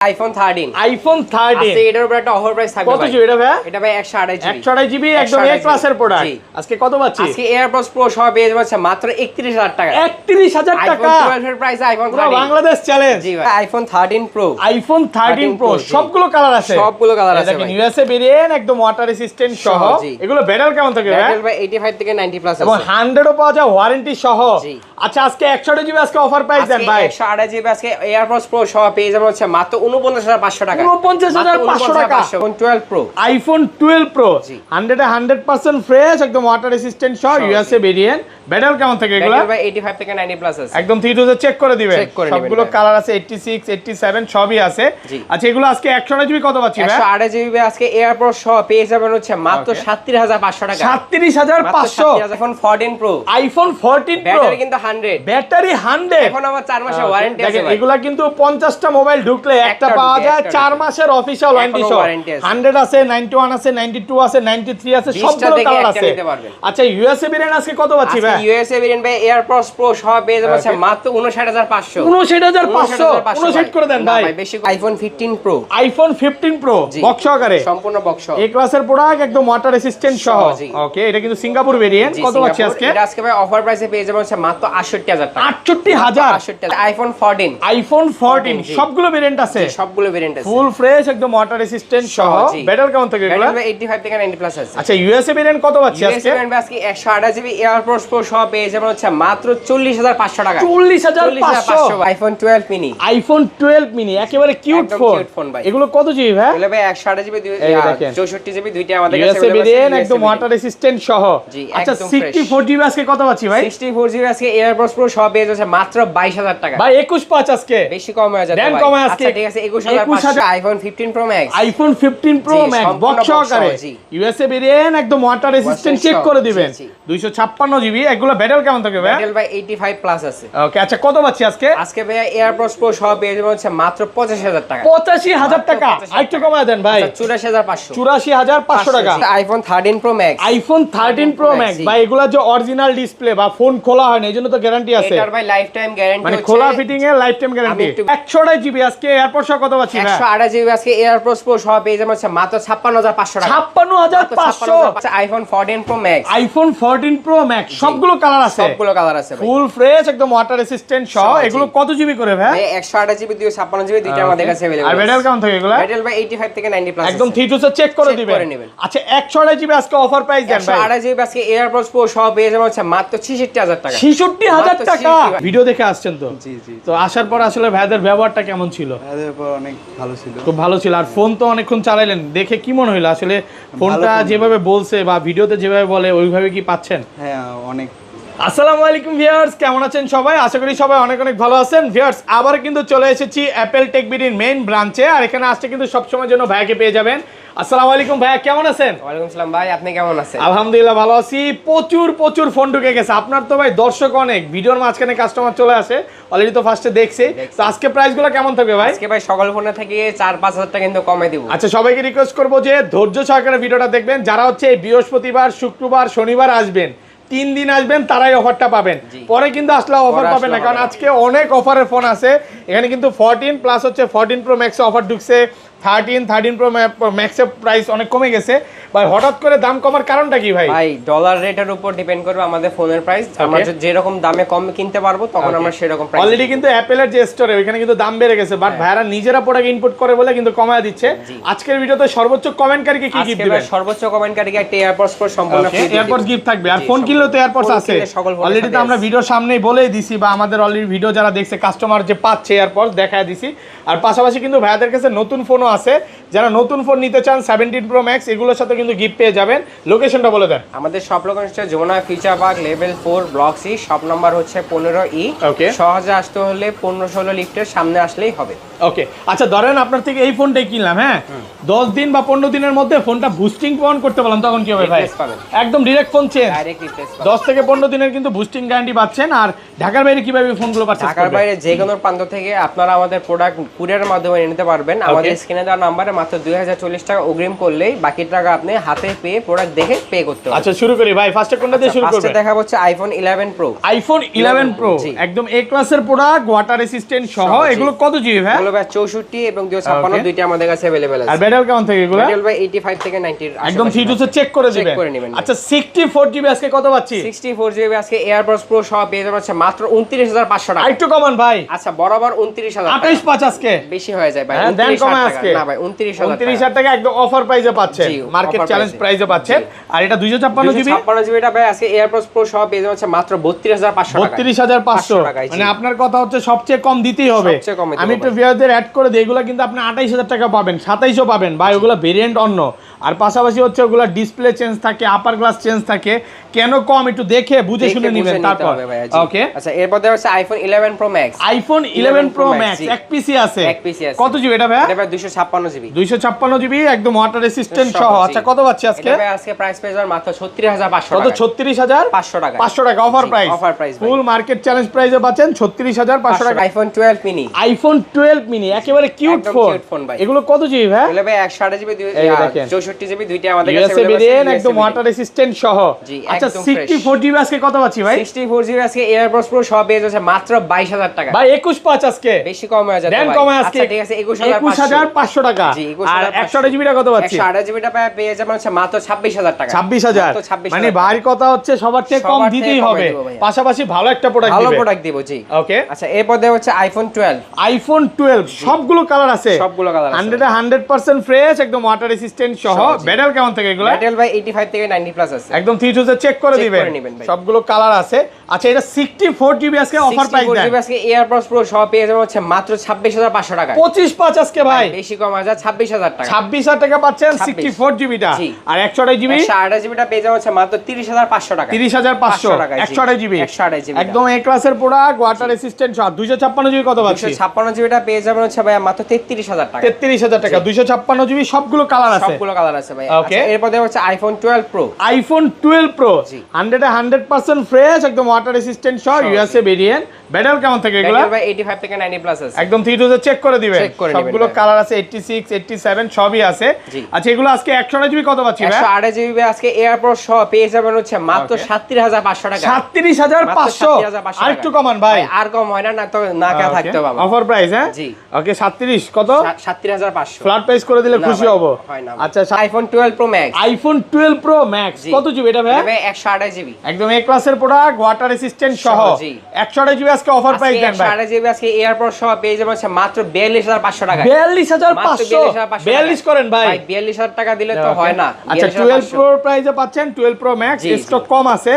IPhone 13 আজকে এটার উপর একটা অফার প্রাইস থাকবে কত জিবি এটা ভাই? এটা ভাই 128 জিবি একদম এ ক্লাসের প্রোডাক্ট। আজকে কত পাচ্ছি? আজকে এয়ারপডস প্রো সহ পেয়ে যাচ্ছে মাত্র 31000 টাকা। 31000 টাকা আইফোন 12 এর প্রাইস আইফোন 13 বাংলাদেশ চ্যালেঞ্জ। জি ভাই আইফোন 13 প্রো সবগুলো কালার আছে, ভাই। ইউএসএ ভেরিয়েন্ট একদম ওয়াটার রেসিস্ট্যান্ট সহ। এগুলো ব্যাটারি কেমন থাকে ভাই? ব্যাটারি ভাই 85 থেকে 90 প্লাস আছে এবং 100 ও পাওয়া যায় ওয়ারেন্টি সহ। আচ্ছা আজকে 128 জিবি আজকে অফার প্রাইস দেন ভাই। 128 জিবি আজকে এয়ারপডস প্রো সহ পেয়ে যাবেন হচ্ছে মাত্র 49500 টাকা। 49500 টাকা। IPhone 12 pro iPhone 12 pro 100% fresh একদম ওয়াটার রেসিস্ট্যান্ট সহ ইউএসএ ভেরিয়েন্ট। ব্যাটারি কেমন থাকে এগুলো? ব্যাটারি ভাই 85 থেকে 90 প্লাস আছে। একদম 3 চেক করে দিবেন। সবগুলো কালার আছে 86 87 সবই আছে। আচ্ছা এগুলো আজকে 128 জিবি কত পাচ্ছি ভাই? 128 জিবি আজকে এয়ারপডস সহ পেয়ে যাবেন হচ্ছে মাত্র 37500 টাকা। 37500। IPhone 14 pro iPhone 14 pro battery কিন্তু 100 ব্যাটারি 100 এখন আমার 4 মাসের ওয়ারেন্টি আছে ভাই। এগুলা কিন্তু 50টা মোবাইল ঢুকলে একটা পাওয়া যায় 4 মাসের অফিশিয়াল ওয়ারেন্টি সহ। 100 আছে 91 আছে 92 আছে 93 আছে সবগুলো কালার আছে। আচ্ছা ইউএসএ ভেরিয়েন্ট আজকে কত পাচ্ছি ভাই? ইউএসএ ভেরিয়েন্ট ভাই এয়ারপডস প্রো সহ পেয়ে যাচ্ছে মাত্র 59500। 59500 করে দেন ভাই। বেশি iPhone 15 pro iPhone 15 pro box সহকারে সম্পূর্ণ বক্স এ ক্লাসের প্রোডাক্ট একদম ওয়াটার রেসিস্ট্যান্ট সহ। ওকে এটা কিন্তু সিঙ্গাপুর ভেরিয়েন্ট। কত পাচ্ছি আজকে? এটা আজকে ভাই অফার প্রাইসে পেয়ে যাবেন হচ্ছে মাত্র 68000 টাকা। 68000 আইফোন 14 আইফোন 14 সবগুলো ভেরিয়েন্ট আছে। সবগুলো ভেরিয়েন্ট আছে ফুল ফ্রেশ একদম ওয়াটার রেসিস্ট্যান্ট সহ। ব্যাটারি কেমন থাকে এগুলো? ব্যাটারি 85 থেকে 90 প্লাস আছে। আচ্ছা ইউএসএ ভেরিয়েন্ট কত পাচ্ছি আজকে? আজকে 128 জিবি এয়ারপডস প্রো সহ পেয়ে যাবেন হচ্ছে মাত্র 40500 টাকা। 40500 আইফোন 12 মিনি আইফোন 12 মিনি একেবারে কিউট ফোন। এগুলো কত জিবি ভাই? এগুলো ভাই 128 জিবি 64 জিবি দুইটা আমাদের কাছে ইউএসএ ভেরিয়েন্ট একদম ওয়াটার রেসিস্ট্যান্ট সহ। আচ্ছা 64 জিবি আজকে কত পাচ্ছি ভাই? 64 জিবি আজকে এয়ারপডস প্রো সহ পেয়ে যাচ্ছে মাত্র 22000 টাকা। ভাই 215 আজকে বেশি কম হয়ে যাচ্ছে ভাই। আচ্ছা ঠিক আছে 21500 iPhone 15 pro max. IPhone 15 pro max box সহকারে ইউএসএ ভেরিয়েন্ট একদম ওয়াটার রেসিস্ট্যান্ট চেক করে দিবেন। 256 জিবি এগুলো ব্যাটারি কেমন থাকে ভাই? ব্যাটারি ভাই 85 প্লাস আছে। ওকে আচ্ছা কত পাচ্ছি আজকে? আজকে ভাই এয়ারপডস প্রো সহ পেয়ে যাবেন হচ্ছে মাত্র 85000 টাকা। 85000 টাকা আরেকটু কমায় দেন ভাই। 84500 84500 টাকা। IPhone 13 pro max. IPhone 13 pro max ভাই এগুলা যে অরিজিনাল ডিসপ্লে বা ফোন খোলা হয় না এজন্য তো গ্যারান্টি আছে। এটার ভাই লাইফ টাইম গ্যারান্টি মানে খোলা ফিটিং এর লাইফ টাইম গ্যারান্টি। 128 জিবি আজকে এয়ারপডস সহ কত পাচ্ছি ভাই? 128 জিবি আজকে এয়ারপডস প্রো সহ পেয়ে যাবেন হচ্ছে মাত্র 56500 টাকা। 56500 iPhone 14 pro max. IPhone 14 pro max সবগুলো কালার আছে। সবগুলো কালার আছে ভাই। ফুল ফ্রেশ একদম ওয়াটার রেসিস্ট্যান্ট সহ। এগুলো কত জিবি করে ভাই? 128 জিবি 256 জিবি দুইটা আমাদের কাছে अवेलेबल আর ব্যাটারি কেমন থাকে এগুলো? ব্যাটারি ভাই 85 থেকে 90 প্লাস একদম 3 চেক করে দিবেন। আচ্ছা 128 জিবি আজকে অফার প্রাইস দেন ভাই। 128 জিবি আজকে এয়ারপডস প্রো সহ পেয়ে যাবেন হচ্ছে মাত্র 66000 টাকা। 66000 টাকা। ভিডিও দেখে আসছেন তো? জি জি। তো আসার পর আসলে ভাইদের ব্যবহারটা কেমন ছিল? ভাইদের পর অনেক ভালো ছিল। খুব ভালো ছিল। আর ফোন তো অনেকক্ষণ চালাইলেন, দেখে কি মনে হলো আসলে ফোনটা যেভাবে বলছে বা ভিডিওতে যেভাবে বলে ওইভাবে কি পাচ্ছেন? হ্যাঁ অনেক। আসসালামু আলাইকুম ভিউয়ার্স, কেমন আছেন সবাই? আশা করি সবাই অনেক অনেক ভালো আছেন। ভিউয়ার্স আবার কিন্তু চলে এসেছি অ্যাপেল টেক বিডির মেইন ব্রাঞ্চে। আর এখানে আসতে কিন্তু সবসময়ের জন্য ভাইকে পেয়ে যাবেন। আসসালামু আলাইকুম ভাইয়া, কেমন আছেন? ওয়ালাইকুম আসসালাম ভাই, আপনি কেমন আছেন? আলহামদুলিল্লাহ ভালো আছি। প্রচুর ফোন ঢুকে গেছে আপনার তো ভাই, দর্শক অনেক, ভিডিওর মাঝখানে কাস্টমার চলে আসে, অলরেডি তো ফার্স্টে দেখছি। তো আজকে প্রাইসগুলো কেমন থাকবে ভাই? আজকে ভাই সকল ফোনে থেকে 4-5000 টাকা কিন্তু কমে দিব। আচ্ছা সবাইকে রিকোয়েস্ট করবো যে ধৈর্য সহকারে ভিডিওটা দেখবেন। যারা হচ্ছে এই বৃহস্পতিবার, শুক্রবার, শনিবার আসবেন, 3 দিন আসবেন, তারাই অফারটা পাবেন। পরে কিন্তু আসলে অফার পাবেন না, কারণ আজকে অনেক অফারের ফোন আছে। এখানে কিন্তু 14 প্লাস হচ্ছে 14 প্রো ম্যাক্সে অফার ঢুকছে। 13 প্রো ম্যাক্সের প্রাইস অনেক কমে গেছে ভাই। হঠাৎ করে দাম কমার কারণটা কি ভাই? ভাই ডলার রেটের উপর ডিপেন্ড করবে আমাদের ফোনের প্রাইস। আমরা যেরকম দামে কম কিনতে পারবো তখন আমরা সেরকম প্রাইস। অলরেডি কিন্তু অ্যাপেলের যে স্টোরে ওখানে কিন্তু দাম বেড়ে গেছে, বাট ভাইরা নিজেরা প্রোডাক্ট ইনপুট করে বলে কিন্তু কমায় দিচ্ছে। আজকের ভিডিওতে সর্বোচ্চ কমেন্টকারীকে কি গিফট দিবেন? সর্বোচ্চ কমেন্টকারীকে একটা এয়ারপডস প্রো সম্পূর্ণ ফ্রি এয়ারপডস গিফট থাকবে। আর ফোন কিনলেও তো এয়ারপডস আছে অলরেডি, তো আমরা ভিডিওর সামনেই বলেই দিছি, বা আমাদের অলরেডি ভিডিও যারা দেখছে কাস্টমার যে পাচ্ছে এয়ারপডস দেখায় দিছি। আর পাশাপাশি কিন্তু ভাইয়াদের কাছে নতুন ফোনও আছে। যারা নতুন ফোন নিতে চান 17 প্রো ম্যাক্স এগুলোর সাথে কিন্তু গিফট পেয়ে যাবেন। লোকেশনটা বলে দেন। আমাদের শপ লোকেশন হচ্ছে Jamuna Future Park level 4 block C, shop number হচ্ছে 15E। ওকে, সহজে আসতে হলে 15-16 লিফটের সামনে আসলেই হবে। ওকে আচ্ছা ধরেন আপনার থেকে এই ফোনটাই কিনলাম, হ্যাঁ 10 দিন বা 15 দিনের মধ্যে ফোনটা বুস্টিং অন করতে পারলাম, তখন কি হবে ভাই? একদম direct phone change, direct replace 10 থেকে 15 দিনের কিন্তু বুস্টিং গ্যারান্টি পাচ্ছেন। আর ঢাকার বাইরে কিভাবে ফোনগুলো পারচেজ করবেন? ঢাকার বাইরে যে কোনো প্রান্ত থেকে আপনারা আমাদের প্রোডাক্ট কুরিয়ারের মাধ্যমে নিতে পারবেন। আমাদের স্ক্রিনে স্ক্রিনে দেওয়া নাম্বারে মাত্র 2040 টাকা অগ্রিম করলেই বাকি টাকা আপনি হাতে পেয়ে প্রোডাক্ট দেখে পে করতে পারবেন। আচ্ছা শুরু করি ভাই, ফার্স্টে কোনটা দিয়ে শুরু করব? ফার্স্টে দেখা হচ্ছে আইফোন 11 প্রো। আইফোন 11 প্রো একদম এ ক্লাসের প্রোডাক্ট, ওয়াটার রেসিস্ট্যান্ট সহ। এগুলো কত জিবি ভাই? এগুলো ভাই 64 এবং 256 দুইটা আমাদের কাছে अवेलेबल আছে। আর ব্যাটারি কেমন থেকে এগুলো? ব্যাটারি ভাই 85 থেকে 90 একদম ফিউচারস চেক করে দিবেন। আচ্ছা 64 জিবি আজকে কত পাচ্ছি? 64 জিবি আজকে এয়ারপডস প্রো সহ পেয়ে যাবেন হচ্ছে মাত্র 29500 টাকা। একটু কমান ভাই। আচ্ছা বরাবর 29000 টাকা। 285 আজকে বেশি হয়ে যায় ভাই। দেন কমে আজকে না ভাই 29000 টাকা একদম অফার প্রাইসে পাচ্ছেন, মার্কেট চ্যালেঞ্জ প্রাইসে পাচ্ছেন। আর এটা 256 জিবি। 256 জিবিটা ভাই আজকে এয়ারপডস প্রো সহ পেয়ে যাবেন হচ্ছে মাত্র 32500 টাকা। 32500 মানে আপনার কথা হচ্ছে সবচেয়ে কম দিতেই হবে। আমি একটু ভিউয়ারদের অ্যাড করে দেই, এগুলা কিন্তু আপনি 28000 টাকা পাবেন, 2700 পাবেন ভাই। ওগুলা ভেরিয়েন্ট অন্য, আর পাশাপাশি হচ্ছে ওগুলা ডিসপ্লে চেঞ্জ থাকে, আপার গ্লাস চেঞ্জ থাকে। কেন কম একটু দেখে বুঝে শুনে নেবেন তারপর। ওকে আচ্ছা এরপর দেওয়া হচ্ছে iPhone 11 pro max. IPhone 11 pro max এক পিসি আছে। কত জিবি এটা ভাই? এটা ভাই 256 জিবি। 256 জিবি একদম ওয়াটার রেসিস্ট্যান্ট সহ। আচ্ছা কত পাচ্ছি আজকে? এটা ভাই আজকে প্রাইস পেয়ে যাবেন মাত্র 36500 টাকা। কত? 36500 টাকা। 500 টাকা অফার প্রাইস। অফার প্রাইস ফুল মার্কেট চ্যালেঞ্জ প্রাইসে পাচ্ছেন 36500 টাকা। IPhone 12 mini. আইফোন 12 মিনি একেবারে কিউট ফোন। এগুলো কত জিবি ভাই? এগুলো ভাই 128 জিবি 64 জিবি দুইটা আমাদের কাছে ইউএসএ ভেরিয়েন্ট একদম ওয়াটার রেসিস্ট্যান্ট সহ। আচ্ছা 64 জিবি আজকে কত পাচ্ছি ভাই? 64 জিবি আজকে এয়ারপডস প্রো সব পেয়ে যাচ্ছে মাত্র 22000 টাকা। ভাই 215 আজকে বেশি কম হয়ে যাচ্ছে ভাই। দেন কমে আজকে। আচ্ছা ঠিক আছে 21500 টাকা। জি আর 128 জিবিটা কত পাচ্ছি? 128 জিবিটা পেয়ে যাবেন হচ্ছে মাত্র 26000 টাকা। 26000 মানে ভারী কথা হচ্ছে সবার থেকে কম দিতেই হবে, পাশাপাশি ভালো একটা প্রোডাক্ট দিবেন। ভালো প্রোডাক্ট দিব জি। ওকে আচ্ছা এরপর দেওয়া হচ্ছে আইফোন 12। আইফোন 12 সবগুলো কালার আছে, সবগুলো কালার আছে। 100% ফ্রেশ একদম ওয়াটার রেসিস্ট্যান্ট সহ। ব্যাটারি কেমন থেকে এগুলো? ব্যাটারি ভাই 85 থেকে 90 প্লাস আছে। একদম 3 চেক করে দিবেন, সবগুলো কালার আছে। আচ্ছা এটা 64 জিবি আজকে অফার প্রাইস দেন। 64 জিবি আজকে এয়ারপডস প্রো সহ পেয়ে যাবেন হচ্ছে মাত্র 26500 টাকা। 25 আজকে ভাই বেশি কম আছে 26000 টাকা। 26000 টাকা পাচ্ছেন 64 জিবিটা। আর 128 জিবি? 128 জিবিটা পেয়ে যাবেন হচ্ছে মাত্র 30500 টাকা। 30500 টাকা 128 জিবি। 128 জিবি একদম এ ক্লাসের প্রোডাক্ট, ওয়াটার রেসিস্ট্যান্ট সহ। 256 জিবি কত পাচ্ছি? 256 জিবিটা পেয়ে যাবেন হচ্ছে ভাই মাত্র 33000 টাকা। 33000 টাকা 256 জিবি সবগুলো কালার আছে। সবগুলো কালার আছে ভাই। আচ্ছা এরপর দেওয়া হচ্ছে iPhone 12 pro. IPhone 12 pro 100% fresh একদম ওয়াটার রেসিস্ট্যান্ট সহ, ইউএসএ ভেরিয়েন্ট। ব্যাটারি কেমন থেকে এগুলো? ব্যাটারি ভাই 85 থেকে 90 প্লাস আছে। একদম 3 চেক করে দিবেন, সবগুলো কালার আছে। 86 87 সবই আছে। আচ্ছা এগুলো আজকে 128 জিবি কত পাচ্ছি ভাই? 128 জিবি আজকে এয়ারপডস সহ পেয়ে যাবেন হচ্ছে মাত্র 37500 টাকা। 37500 আর একটু কমান ভাই। আর কম হয় না, তো না কে থাকতে হবে বাবা। অফার প্রাইস হ্যাঁ জি। ওকে 37 কত? 37500 ফ্ল্যাট প্রাইস করে দিলে খুশি হব। আচ্ছা iPhone 12 pro max. IPhone 12 pro max কত জিবি এটা ভাই? 128 জিবি একদম এ ক্লাসের প্রোডাক্ট, ওয়াটার রেসিস্ট্যান্ট সহ। 128 জিবি আজকে অফার প্রাইস দেন ভাই। 128 জিবি আজকে এয়ারপডস সহ পেয়ে যাবেন হচ্ছে মাত্র 42500 টাকা। 42500 42 করেন ভাই। 42000 টাকা দিলে তো হয় না। আচ্ছা 12 প্রো প্রাইসে পাচ্ছেন 12 প্রো ম্যাক্স, স্টক কম আছে।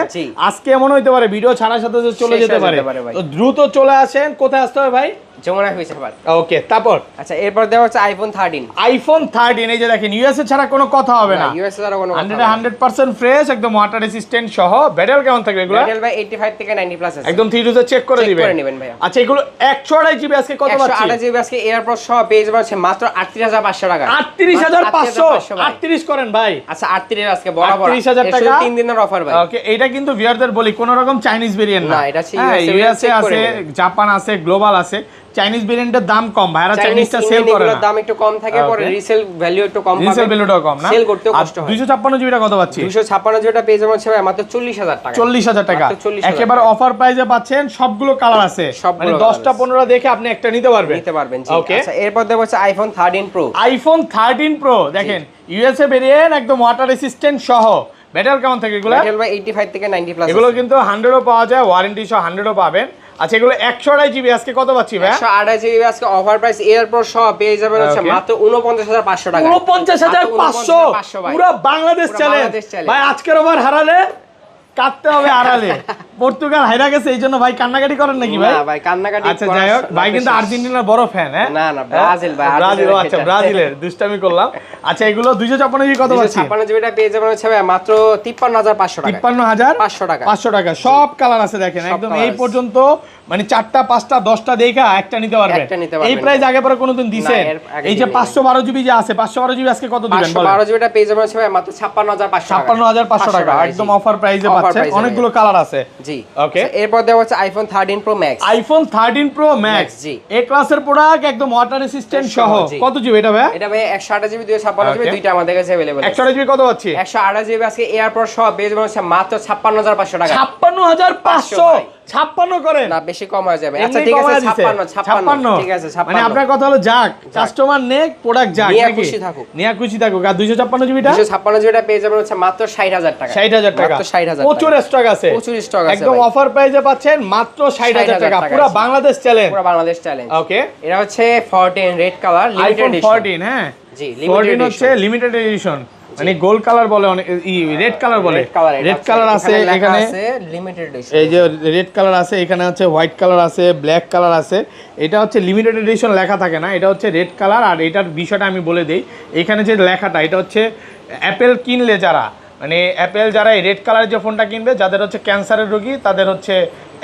আজকে এমন হইতে পারে ভিডিও ছাড়ার সাথে চলে যেতে পারে, তো দ্রুত চলে আসেন। কোথায় আসতে হবে ভাই? যমুনা হইছে ভাই। ওকে তারপর আচ্ছা এরপর দেওয়া হচ্ছে আইফোন 13। আইফোন 13 এই যে দেখেন, ইউএসএ ছাড়া কোনো কথা হবে না। ইউএসএ ছাড়া কোনো কথা 100% ফ্রেশ একদম ওয়াটার রেসিস্ট্যান্ট সহ। ব্যাটারি কেমন থাকবে এগুলো? ব্যাটারি ভাই 85 থেকে 90 প্লাস আছে। একদম 3 চেক করে দিবেন ভাই। আচ্ছা এগুলো 128 জিবি আজকে কত পাচ্ছি? 128 জিবি আজকে এয়ারপডস সহ পেয়ে যাবেন হচ্ছে মাত্র 38500 টাকা। 38500 38 করেন ভাই। আচ্ছা 38 আজকে বরাবর 38000 টাকা 3 দিনের অফার ভাই। ওকে এটা কিন্তু ভিউয়ারদের বলি কোন রকম চাইনিজ ভেরিয়েন্ট না, এটা ইউএসএ আছে, জাপান আছে, গ্লোবাল আছে। চাইনিজ ভেরিয়েন্টের দাম কম, ভাইরা চাইনিজটা সেল করে না, দাম একটু কম থাকে, পরে রিসেল ভ্যালু একটু কম পাবে, রিসেল ভ্যালুটাও কম না, সেল করতেও কষ্ট হয়। 256 জিবিটা কত পাচ্ছি? 256 জিবিটা পেয়ে যাবেন ভাই মাত্র 40000 টাকা। 40000 টাকা একেবারে অফার প্রাইসে পাচ্ছেন। সবগুলো কালার আছে, মানে 10টা 15টা দেখে আপনি একটা নিতে পারবেন। জি আচ্ছা এরপর দেব হচ্ছে আইফোন 13 প্রো। আইফোন 13 প্রো দেখেন, ইউএসএ ভেরিয়েন্ট একদম ওয়াটার রেসিস্ট্যান্ট সহ। ব্যাটারি কেমন থাকে এগুলো? ব্যাটারি ভাই 85 থেকে 90 প্লাস। এগুলো কিন্তু 100 ও পাওয়া যায়, ওয়ারেন্টি সহ 100 ও পাবেন। আচ্ছা এগুলো 128 জিবি আজকে কত পাচ্ছি ভাই? 128 জিবি আজকে অফার প্রাইস এয়ারপড সহ পেয়ে যাবেন হচ্ছে মাত্র 49500 টাকা। 49500 পুরো বাংলাদেশ চ্যালেঞ্জ ভাই। আজকের ওভার হারালে কাটতে হবে আড়ালে। পর্তুগাল হারা গেছে, এইজন্য ভাই কান্নাকাটি করেন নাকি ভাই? না ভাই কান্নাকাটি। আচ্ছা যাই হোক, ভাই কিন্তু আর্জেন্টিনার বড় ফ্যান। হ্যাঁ না না ব্রাজিল ভাই, ব্রাজিল। আচ্ছা ব্রাজিলের দুষ্টামি করলাম। আচ্ছা এগুলো 256 জিবি কত পাচ্ছি? 256 জিবিটা পেয়ে যাবেন হচ্ছে ভাই মাত্র 53500 টাকা। 53500 টাকা। 500 টাকা সব কালার আছে দেখেন, একদম এই পর্যন্ত মানে 4টা 5টা 10টা দেখা একটা নিতে পারবেন। এই প্রাইস আগে পরে কোনোদিন দিছেন? এই যে 512 জিবি যে আছে, 512 জিবি আজকে কত দিবেন বলেন? 512 জিবিটা পেয়ে যাবেন হচ্ছে ভাই মাত্র 56500 টাকা। 56500 টাকা একদম অফার প্রাইসে পাচ্ছেন। অনেকগুলো কালার আছে। জি ওকে এরপর দেওয়া হচ্ছে iPhone 13 pro max iPhone 13 pro max জি এ ক্লাসের প্রোডাক্ট একদম ওয়াটার রেসিস্ট্যান্ট সহ কত জিবি এটা ভাই এটা ভাই 128 জিবি 256 জিবি দুইটা আমাদের কাছে अवेलेबल আছে 128 জিবি কত পাচ্ছি 128 জিবি আজকে এয়ারপড সহ বেজ হচ্ছে মাত্র 56500 টাকা 56500 56 করেন না বেশি কম হয়ে যাবে আচ্ছা ঠিক আছে 56 ঠিক আছে 56 মানে আপনার কথা হলো যাক কাস্টমার নেক প্রোডাক্ট যাক নিয়া নাকি খুশি থাকুক আর 256 জিবিটা 256 জিবিটা পেয়ে যাবেন হচ্ছে মাত্র 60000 টাকা 60000 টাকা মাত্র 60000 প্রচুর স্টক আছে একদম অফার প্রাইসে পাচ্ছেন মাত্র 60000 টাকা পুরো বাংলাদেশ চ্যালেঞ্জ ওকে এটা হচ্ছে 14 রেড কালার লিমিটেড আইফোন 14 হ্যাঁ জি 14 হচ্ছে লিমিটেড এডিশন মানে গোল্ড কালার বলে অনেক রেড কালার বলে রেড কালার আছে এখানে লিমিটেড এডিশন এই যে রেড কালার আছে এখানে আছে হোয়াইট কালার আছে ব্ল্যাক কালার আছে এটা হচ্ছে লিমিটেড এডিশন লেখা থাকে না এটা হচ্ছে রেড কালার আর এটার বিষয়টা আমি বলে দেই এখানে যে লেখাটা এটা হচ্ছে অ্যাপেল কিনলে যারা মানে অ্যাপেল যারা এই রেড কালারের যে ফোনটা কিনবে যাদের হচ্ছে ক্যান্সারের রোগী তাদের হচ্ছে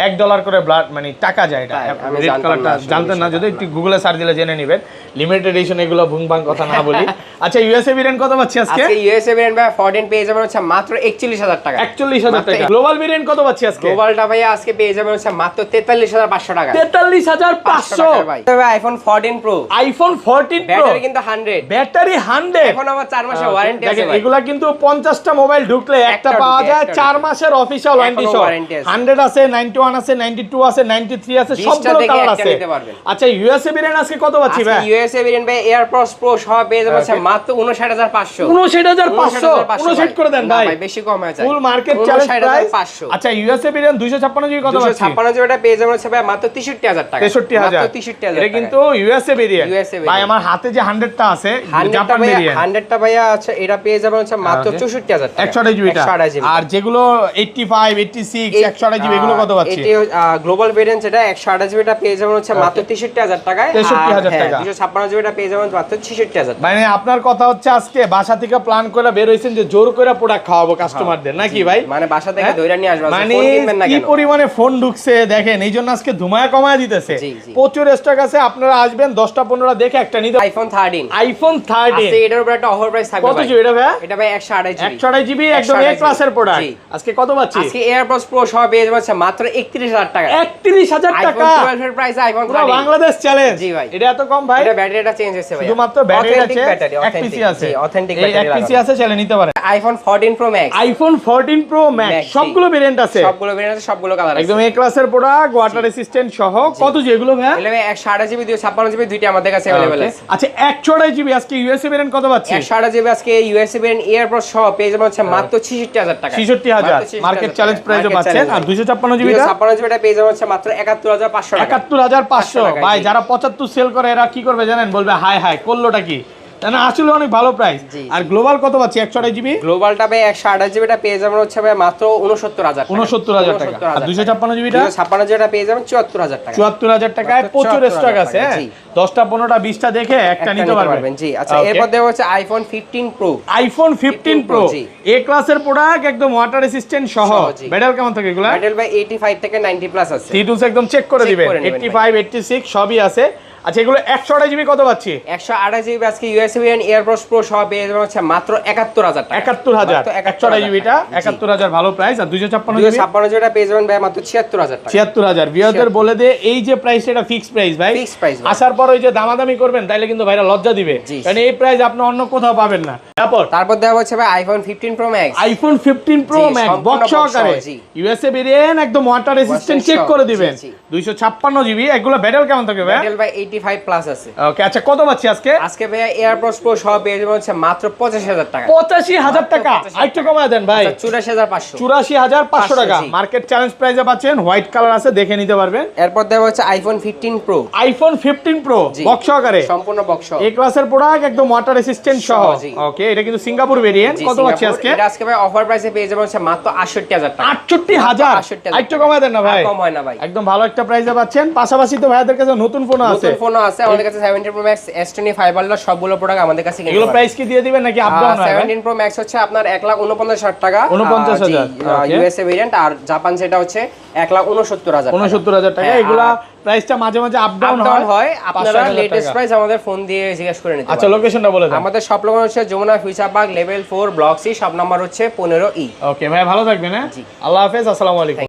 $1 করে ব্লাড মানে টাকা যায় এটা রেড কালারটা জানতেন না যদি একটু গুগলে সার্চ দিলে জেনে নেবেন লিমিটেড এডিশন এগুলো ভুংবাং কথা না বলি আচ্ছা ইউএসএ ভেরিয়েন্ট কত পাচ্ছি আজকে ইউএসএ ভেরিয়েন্ট ভাই 14 পেয়ে যাবেন হচ্ছে মাত্র 41000 টাকা 41000 টাকা গ্লোবাল ভেরিয়েন্ট কত পাচ্ছি আজকে গ্লোবালটা ভাই আজকে পেয়ে যাবেন হচ্ছে মাত্র 43500 টাকা 43500 ভাই তবে iPhone 14 pro iPhone 14 pro battery কিন্তু 100 ব্যাটারি 100 এখন আমার 4 মাসের ওয়ারেন্টি আছে দেখেন ভাই এগুলা কিন্তু 50টা মোবাইল ঢুকলে একটা পাওয়া যায় 4 মাসের অফিশিয়াল ওয়ারেন্টি সহ 100 আছে 91 আছে 92 আছে 93 আছে সবগুলো কালার আছে আচ্ছা ইউএসএ ভেরিয়েন্ট আজকে কত পাচ্ছি ভাই ইউএসএ ভেরিয়েন্ট ভাই এয়ারপডস প্রো সহ পেয়ে যাবেন হচ্ছে মাত্র 59500 59500 করে দেন ভাই বেশি কম হয়ে যায় ফুল মার্কেট চ্যালেঞ্জ প্রাইস আচ্ছা ইউএসএ ভেরিয়েন্ট 256 জিবি কত পাচ্ছি 256 জিবিটা পেয়ে যাবেন হচ্ছে ভাই মাত্র 63000 টাকা 63000 এটা কিন্তু ইউএসএ ভেরিয়েন্ট ভাই আমার হাতে যে 100টা আছে জাপান ভেরিয়েন্ট 100টা ভাইয়া আচ্ছা এটা পেয়ে যাবেন হচ্ছে মাত্র 64000 টাকা 128 জিবিটা আর যেগুলো 85 86 128 জিবি এগুলো কত পাচ্ছি এটি গ্লোবাল ভেরিয়েন্ট যেটা 128 জিবিটা পেয়ে যাবেন হচ্ছে মাত্র 63000 টাকায় 63000 টাকা 256 জিবিটা পেয়ে যাবেন মাত্র 66000 মানে আপনার কথা হচ্ছে আজকে বাসা থেকে প্ল্যান করে বের হইছেন যে জোর করে প্রোডাক্ট খাওয়াবো কাস্টমারদের নাকি ভাই মানে বাসা থেকে ধইরা নিয়ে আসবে মানে ফোন কিনবেন না কেন কি পরিমাণে ফোন ঢুকছে দেখেন এইজন্য আজকে ধুমায়া কমায় দিতেছে প্রচুর স্টক আছে আপনারা আসবেন 10টা 15টা দেখে একটা নিতে আইফোন 13 আইফোন 13 আজকে এটার উপর একটা অফার প্রাইস থাকবে কত জিবি এটা ভাই এটা ভাই 128 জিবি একদম এ ক্লাসের প্রোডাক্ট আজকে কত পাচ্ছি আজকে এয়ারপডস প্রো সহ পেয়ে যাচ্ছে মাত্র 31000 টাকা 31000 টাকা আইফোন 12 এর প্রাইস আইফোন 13 বাংলাদেশ চ্যালেঞ্জ জি ভাই এটা এত কম ভাই এটা ব্যাটারিটা চেঞ্জ হয়েছে ভাই শুধুমাত্র ব্যাটারি আছে এক পিসি আছে অথেন্টিক ব্যাটারি এক পিসি আছে চলে নিতে পারেন iPhone 14 pro max iPhone 14 pro max সবগুলো ভেরিয়েন্ট আছে সবগুলো কালার আছে একদম এ ক্লাসের প্রোডাক্ট ওয়াটার রেসিস্ট্যান্ট সহ কত যেগুলো ভাই এলে ভাই 128 জিবি 256 জিবি দুইটা আমাদের কাছে अवेलेबल আছে আচ্ছা 128 জিবি আজকে ইউএসএ ভেরিয়েন্ট কত পাচ্ছি 128 জিবি আজকে ইউএসএ ভেরিয়েন্ট এয়ারপড সহ পেয়ে যাবেন হচ্ছে মাত্র 66000 টাকা 66000 মার্কেট চ্যালেঞ্জ প্রাইসে পাচ্ছেন আর 256 জিবিটা 256 জিবিটা পেয়ে যাবেন হচ্ছে মাত্র 71500 টাকা 71500 ভাই যারা 75 সেল করে এরা কি করবে জানেন বলবে হাই হাই করলোটা কি না আসলে অনেক ভালো প্রাইস আর গ্লোবাল কত পাচ্ছি 128 জিবি গ্লোবালটা ভাই 128 জিবিটা পেয়ে যাবেন হচ্ছে ভাই মাত্র 69000 টাকা আর 256 জিবিটা 256 জিবিটা পেয়ে যাবেন 74000 টাকা 74000 টাকায় প্রচুর স্টক আছে 10টা 15টা 20টা দেখে একটা নিতে পারবেন জি আচ্ছা এরপর দেওয়া হচ্ছে আইফোন 15 প্রো আইফোন 15 প্রো এ ক্লাসের প্রোডাক্ট একদম ওয়াটার রেসিস্ট্যান্ট সহ ব্যাটারি কেমন থাকে এগুলা ব্যাটারি ভাই 85 থেকে 90 প্লাস আছে সিটুস একদম চেক করে দিবেন 85 86 সবই আছে আচ্ছা এগুলো 128 জিবি কত পাচ্ছি 128 জিবি আজকে ইউএসবি এন্ড এয়ারপডস প্রো সহ পেয়ে যাবেন হচ্ছে মাত্র 71000 টাকা 71000 128 জিবিটা 71000 ভালো প্রাইস আর 256 জিবিটা পেয়ে যাবেন ভাই মাত্র 76000 টাকা 76000 ভিউয়ারদের বলে দে এই যে প্রাইস এটা ফিক্স প্রাইস ভাই ফিক্স প্রাইস আসার পর ওই যে দামাদামি করবেন তাইলে কিন্তু ভাইরা লজ্জা দিবে কারণ এই প্রাইস আপনি অন্য কোথাও পাবেন না তারপর দেওয়া হচ্ছে ভাই iPhone 15 pro max iPhone 15 pro max box সহকারে ইউএসএ ভেরিয়েন্ট একদম ওয়াটার রেজিস্ট্যান্ট চেক করে দিবেন 256 জিবি এগুলো ব্যাটারি কেমন থাকে ভাই ব্যাটারি ভাই 85 প্লাস আছে ওকে আচ্ছা কত পাচ্ছি আজকে ভাই এয়ারপডস প্রো সহ পেয়ে যাবেন হচ্ছে মাত্র 85000 টাকা 85000 টাকা আরেকটু কমায় দেন ভাই 84500 84500 টাকা মার্কেট চ্যালেঞ্জ প্রাইসে পাচ্ছেন হোয়াইট কালার আছে দেখে নিতে পারবেন এরপর দেওয়া হচ্ছে iPhone 15 pro iPhone 15 pro box সহকারে সম্পূর্ণ বক্স এই ক্লাসের প্রোডাক্ট একদম ওয়াটার রেজিস্ট্যান্ট সহ ওকে এটা কিন্তু সিঙ্গাপুর ভেরিয়েন্ট কত পাচ্ছি আজকে এটা আজকে ভাই অফার প্রাইসে পেয়ে যাবেন হচ্ছে মাত্র 68000 টাকা 68000 আরেকটু কমায় দেন না ভাই কম হয় না ভাই একদম ভালো একটা প্রাইসে পাচ্ছেন পাশাপাশি তো ভাইদের কাছে নতুন ফোন আছে আমাদের কাছে 17 প্রো ম্যাক্স S25 আল্লাহ সবগুলো প্রোডাক্ট আমাদের কাছে কিনতে এগুলো প্রাইস কি দিয়ে দিবেন নাকি আপ ডাউন হয় 17 প্রো ম্যাক্স হচ্ছে আপনার 1,49,000 টাকা 49000 ইউএসএ ভেরিয়েন্ট আর জাপান সেটা হচ্ছে 1,69,000 69000 টাকা এগুলা প্রাইসটা মাঝে মাঝে আপ ডাউন হয় আপনারা লেটেস্ট প্রাইস আমাদের ফোন দিয়ে জিজ্ঞেস করে নিতে পারেন আচ্ছা লোকেশনটা বলে দেন আমাদের সব লোকেশন হচ্ছে Jamuna Future Park level 4 block C সব নাম্বার হচ্ছে 15E ওকে ভাই ভালো থাকবেন হ্যাঁ আল্লাহ হাফেজ আসসালামু আলাইকুম